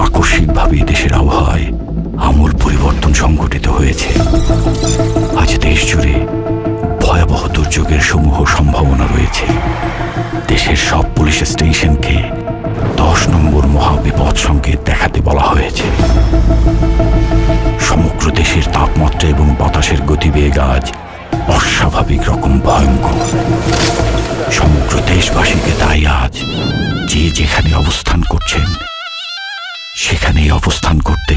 আকস্মিকভাবে দেশের আবহাওয়ায় আমূল পরিবর্তন সংঘটিত হয়েছে। আজ দেশ জুড়ে ভয়াবহ দুর্যোগের সমূহ সম্ভাবনা রয়েছে। দেশের সব পুলিশ স্টেশনকে 10 নম্বর মহাবিপদ সংকেত দেখাতে বলা হয়েছে। সমগ্র দেশের তাপমাত্রা এবং বাতাসের গতিবেগ আজ অস্বাভাবিক রকম ভয়ঙ্কর। সমগ্র দেশবাসীকে তাই আজ যে যেখানে অবস্থান করছেন সেখানেই অবস্থান করতে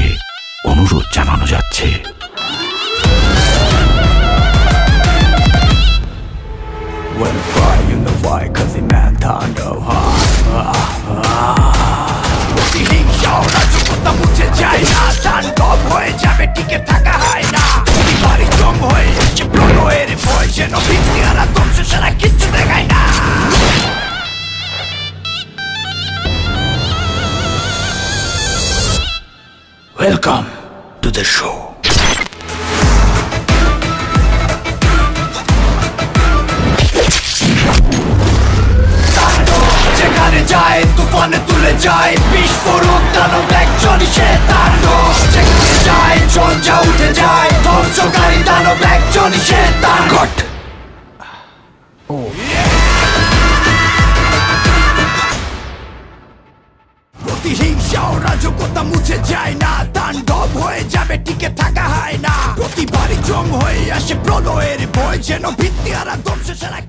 অনুরোধ জানানো যাচ্ছে। When I cry, you know why, 'cause the man turned প্রতিহিংসা রাজকতা মুছে যায় না, তাণ্ডব হয়ে যাবে, টিকে থাকা হয় না। প্রতিবারই জম হয়ে এসে প্রলয়ের ভয়, যেন ভিত্তিহারা ধ্বংস ছাড়া কিচ্ছু দেখায় না। Welcome to the show. যেখানে যায় তুফানে তুলে যায়, বিস্ফোরক দানব একজনই সে তাণ্ডব। যেখানে যায় ঝঞ্ঝা উঠে যায়, ধ্বংসকারী দানব একজনই সে তাণ্ডব। প্রতিহিংসা ও রাজকতা মুছে যায় না, তাণ্ডব হয়ে যাবে, টিকে থাকা হয় না। প্রতিবারই জম হয়ে আসে প্রলয়ের ভয়, যেন ভিত্তিহারা ধ্বংস ছাড়া